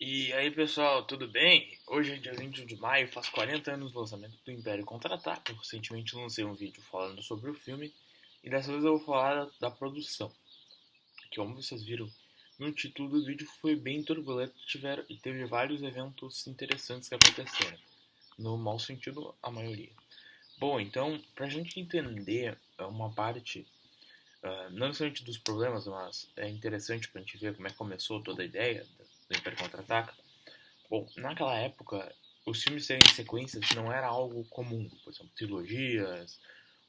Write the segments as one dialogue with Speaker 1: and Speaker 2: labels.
Speaker 1: E aí pessoal, tudo bem? Hoje é dia 21 de maio, faz 40 anos do lançamento do Império Contra-Ataca. Eu recentemente lancei um vídeo falando sobre o filme e dessa vez eu vou falar da produção. Que como vocês viram no título do vídeo foi bem turbulento e teve vários eventos interessantes que aconteceram. No mau sentido, a maioria. Bom, então, pra gente entender uma parte, não necessariamente dos problemas, mas é interessante pra gente ver como é que começou toda a ideia do Império Contra-Ataca. Bom, naquela época, os filmes serem sequências não era algo comum. Por exemplo, trilogias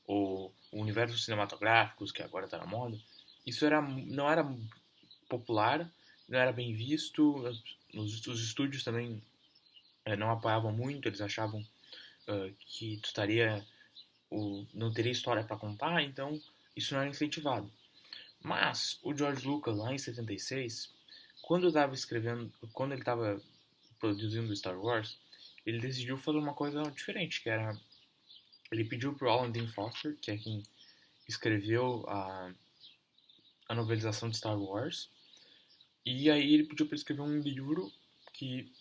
Speaker 1: ou universos cinematográficos, que agora está na moda. Não era popular, não era bem visto. Os estúdios também não apoiavam muito, eles achavam que não teria história para contar, então isso não era incentivado. Mas o George Lucas, lá em 76, quando ele estava produzindo Star Wars, ele decidiu fazer uma coisa diferente, que era ele pediu pro Alan Dean Foster, que é quem escreveu a novelização de Star Wars, e aí ele pediu para escrever um livro que,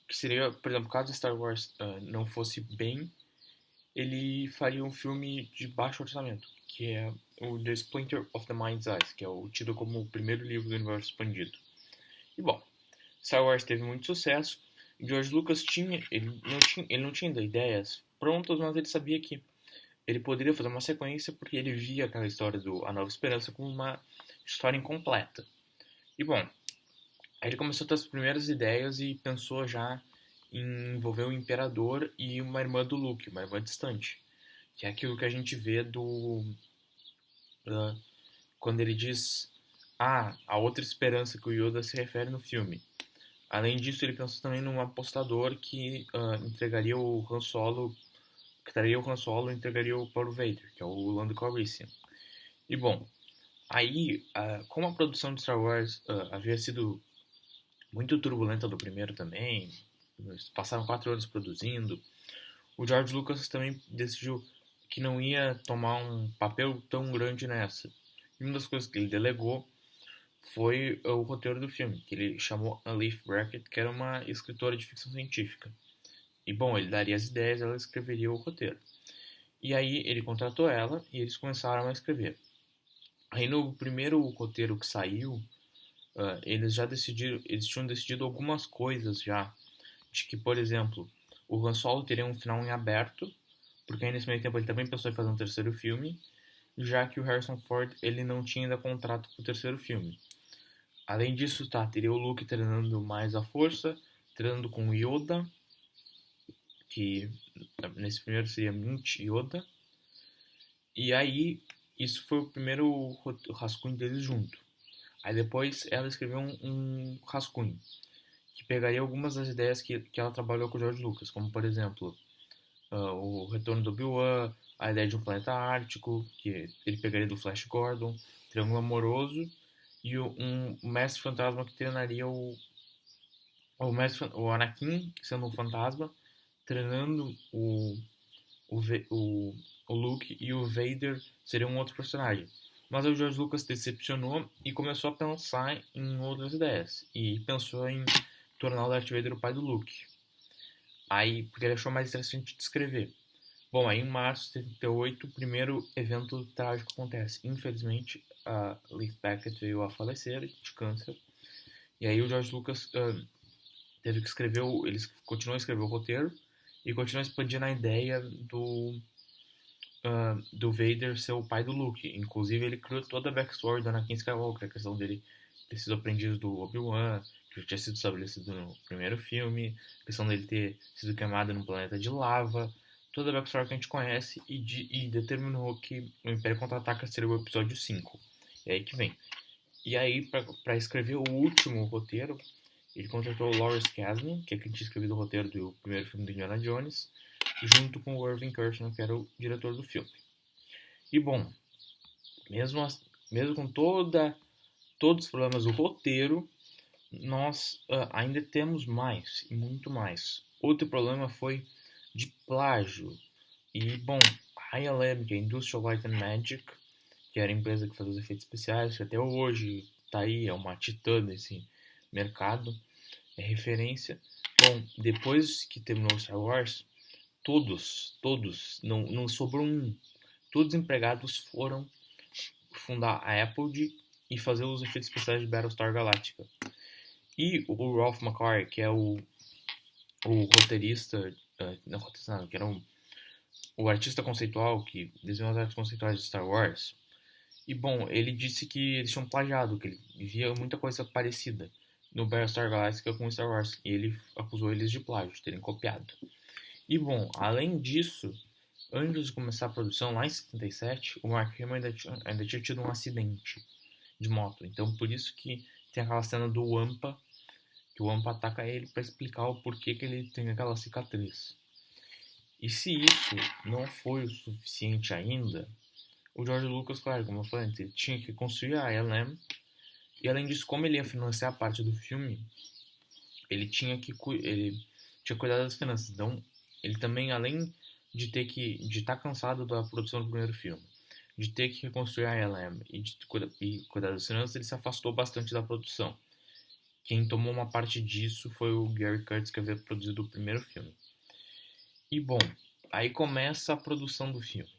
Speaker 1: que seria, por exemplo, caso Star Wars não fosse bem, ele faria um filme de baixo orçamento, que é o The Splinter of the Mind's Eyes, que é o tido como o primeiro livro do universo expandido. E bom, Star Wars teve muito sucesso. George Lucas ele não tinha ainda ideias prontas, mas ele sabia que ele poderia fazer uma sequência porque ele via aquela história do A Nova Esperança como uma história incompleta. E bom, aí ele começou a ter as primeiras ideias e pensou já em envolver o Imperador e uma irmã do Luke, uma irmã distante. Que é aquilo que a gente vê uh, quando ele diz a outra esperança que o Yoda se refere no filme. Além disso, ele pensou também num apostador que entregaria o Han Solo, que traria o Han Solo e entregaria-o para o Vader, que é o Lando Calrissian. E bom, aí, como a produção de Star Wars havia sido muito turbulenta do primeiro também, passaram 4 anos produzindo, o George Lucas também decidiu que não ia tomar um papel tão grande nessa. E uma das coisas que ele delegou foi o roteiro do filme, que ele chamou a Leif Brackett, que era uma escritora de ficção científica. E bom, ele daria as ideias, ela escreveria o roteiro. E aí ele contratou ela e eles começaram a escrever. Aí no primeiro roteiro que saiu, eles tinham decidido algumas coisas já. De que, por exemplo, o Han Solo teria um final em aberto, porque aí nesse meio tempo ele também pensou em fazer um terceiro filme, já que o Harrison Ford ele não tinha ainda contrato para o terceiro filme. Além disso, teria o Luke treinando mais a força, treinando com o Yoda, que nesse primeiro seria Mint Yoda. E aí, isso foi o primeiro rascunho deles junto. Aí depois ela escreveu um rascunho que pegaria algumas das ideias que ela trabalhou com o George Lucas, como por exemplo o retorno do Obi-Wan, a ideia de um planeta ártico, que ele pegaria do Flash Gordon, Triângulo Amoroso e um mestre fantasma que treinaria o Anakin, sendo um fantasma, treinando o, o, o Luke, e o Vader seria um outro personagem. Mas o George Lucas decepcionou e começou a pensar em outras ideias. E pensou em tornar o Darth Vader o pai do Luke. Aí, porque ele achou mais interessante de escrever. Bom, aí em março de 78, o primeiro evento trágico acontece. Infelizmente, a Leif Beckett veio a falecer de câncer. E aí o George Lucas teve que escrever, ele continuou a escrever o roteiro e continuou expandindo a ideia do Vader ser o pai do Luke. Inclusive, ele criou toda a backstory do Anakin Skywalker, a questão dele ter sido aprendiz do Obi-Wan, que já tinha sido estabelecido no primeiro filme, a questão dele ter sido queimado num planeta de lava, toda a backstory que a gente conhece e determinou que o Império Contra-Ataca seria o episódio 5. É aí que vem. E aí, para escrever o último roteiro, ele contratou o Lawrence Kasdan, que é quem tinha escrevido o roteiro do primeiro filme do Indiana Jones, junto com o Irving Kershner, que era o diretor do filme. E bom, mesmo, mesmo com todos os problemas do roteiro, nós ainda temos mais, e muito mais. Outro problema foi de plágio. E bom, a ILM, que é Industrial Light and Magic, que era a empresa que fazia os efeitos especiais, que até hoje está aí, é uma titã desse mercado, é referência. Bom, depois que terminou Star Wars, todos, não sobrou um. Todos os empregados foram fundar a Apple e fazer os efeitos especiais de Battlestar Galactica. E o Ralph McQuarrie, que é o roteirista, não, que era o artista conceitual que desenhou as artes conceituais de Star Wars. E bom, ele disse que eles tinham plagiado, que ele via muita coisa parecida no Battlestar Galactica com Star Wars. E ele acusou eles de plágio, de terem copiado. E bom, além disso, antes de começar a produção, lá em 77, o Mark Hamill ainda tinha tido um acidente de moto. Então por isso que tem aquela cena do Wampa, que o Wampa ataca ele para explicar o porquê que ele tem aquela cicatriz. E se isso não foi o suficiente ainda, o George Lucas, claro, como eu falei antes, ele tinha que construir a LM, e além disso, como ele ia financiar a parte do filme, ele tinha que cuidar das finanças. Então, ele também, além de estar cansado da produção do primeiro filme, de ter que reconstruir a LM e cuidar das finanças, ele se afastou bastante da produção. Quem tomou uma parte disso foi o Gary Kurtz, que havia produzido o primeiro filme. E bom, aí começa a produção do filme.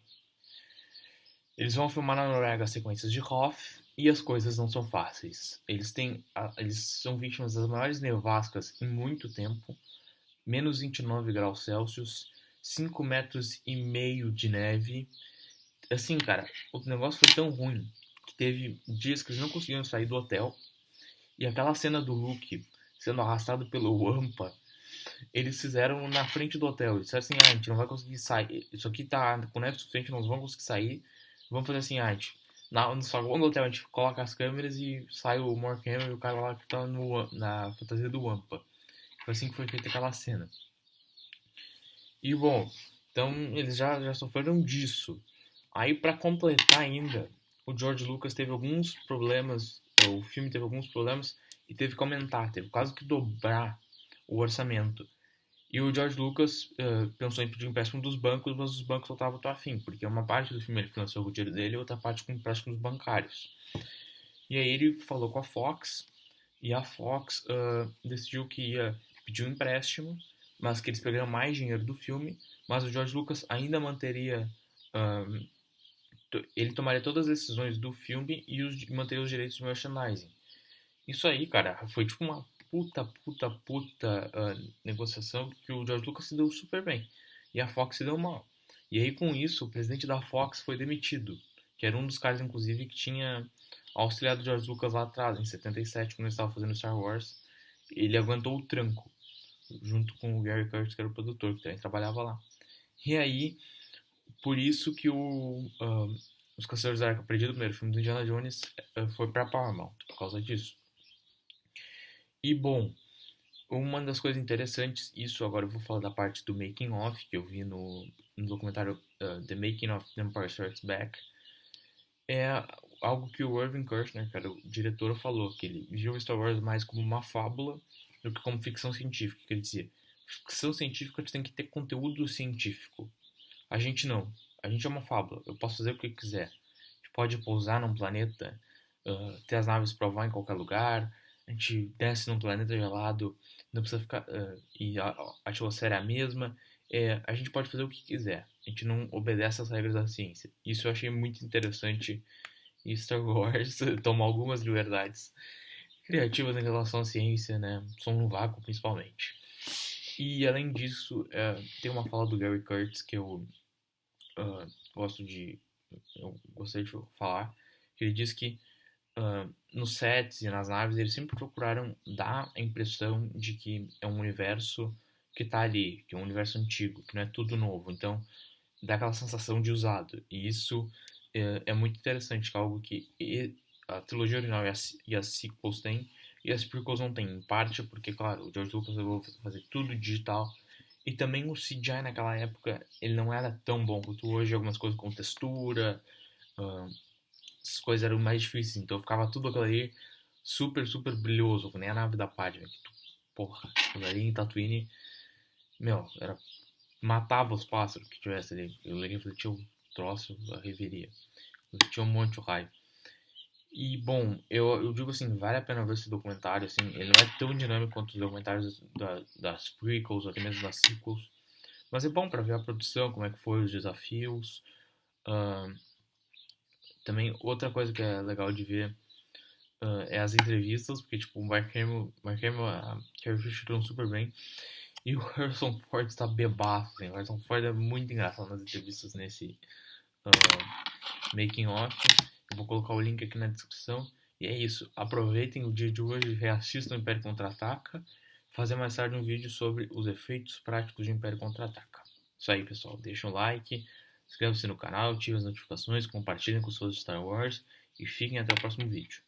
Speaker 1: Eles vão filmar na Noruega as sequências de Hoth e as coisas não são fáceis. Eles são vítimas das maiores nevascas em muito tempo, menos 29 graus Celsius, 5 metros e meio de neve. Assim, cara, o negócio foi tão ruim que teve dias que eles não conseguiam sair do hotel. E aquela cena do Luke sendo arrastado pelo Wampa, eles fizeram na frente do hotel. Eles disseram assim, a gente não vai conseguir sair. Isso aqui tá com neve suficiente, nós vamos conseguir sair. Vamos fazer assim, a gente, no saguão do hotel a gente coloca as câmeras e sai o Mark Hamill e o cara lá que tá na fantasia do Wampa. Foi assim que foi feita aquela cena. E bom, então eles já sofreram disso. Aí para completar ainda, o George Lucas teve alguns problemas, o filme teve alguns problemas e teve que aumentar, teve quase que dobrar o orçamento. E o George Lucas pensou em pedir empréstimo dos bancos, mas os bancos só estavam tão afim, porque uma parte do filme ele financiou com o dinheiro dele e outra parte com empréstimos bancários. E aí ele falou com a Fox, e a Fox decidiu que ia pedir um empréstimo, mas que eles pegariam mais dinheiro do filme, mas o George Lucas ainda manteria... ele tomaria todas as decisões do filme e manteria os direitos de merchandising. Isso aí, cara, foi tipo uma puta negociação que o George Lucas se deu super bem. E a Fox se deu mal. E aí, com isso, o presidente da Fox foi demitido. Que era um dos caras, inclusive, que tinha auxiliado o George Lucas lá atrás, em 77, quando ele estava fazendo Star Wars. Ele aguentou o tranco, junto com o Gary Kurtz, que era o produtor, que também trabalhava lá. E aí, por isso que Os Caçadores da Arca Perdida, o primeiro filme do Indiana Jones, foi pra Paramount, por causa disso. E bom, uma das coisas interessantes, isso agora eu vou falar da parte do making of, que eu vi no documentário The Making of The Empire Strikes Back, é algo que o Irving Kershner, cara, o diretor, falou, que ele viu Star Wars mais como uma fábula do que como ficção científica, que ele dizia, ficção científica tem que ter conteúdo científico. A gente não. A gente é uma fábula. Eu posso fazer o que eu quiser. A gente pode pousar num planeta, ter as naves pra voar em qualquer lugar, a gente desce num planeta gelado, não precisa ficar. E a atmosfera é a mesma. A gente pode fazer o que quiser. A gente não obedece às regras da ciência. Isso eu achei muito interessante em Star Wars, tomar algumas liberdades criativas em relação à ciência, né? Som no vácuo, principalmente. E além disso, tem uma fala do Gary Kurtz que eu gostaria de falar, que ele diz que nos sets e nas naves eles sempre procuraram dar a impressão de que é um universo que tá ali, que é um universo antigo, que não é tudo novo, então dá aquela sensação de usado, e isso é muito interessante, que é algo que a trilogia original e as sequels têm, e as prequels não têm, em parte porque, claro, o George Lucas vai fazer tudo digital. E também o CGI naquela época, ele não era tão bom quanto hoje, algumas coisas com textura, essas coisas eram mais difíceis, então ficava tudo aquilo ali super brilhoso, nem a nave da Padme, que porra, aquilo ali em Tatooine, matava os pássaros que tivesse ali, eu refletia o troço, a reveria, refletia um monte de raio. E, bom, eu digo assim, vale a pena ver esse documentário, assim, ele não é tão dinâmico quanto os documentários das prequels, ou até mesmo das sequels, mas é bom pra ver a produção, como é que foi, os desafios. Ahn, Também, outra coisa que é legal de ver é as entrevistas, porque, tipo, o Mark Hamill, a Carrie Fisher estão super bem, e o Harrison Ford está bebaço, assim, o Harrison Ford é muito engraçado nas entrevistas nesse making off. Eu vou colocar o link aqui na descrição. E é isso. Aproveitem o dia de hoje, reassistam o Império Contra-Ataca. Fazer mais tarde um vídeo sobre os efeitos práticos de Império Contra-Ataca. Isso aí, pessoal. Deixa um like, inscreva-se no canal, ative as notificações, compartilhem com os seus Star Wars e fiquem até o próximo vídeo.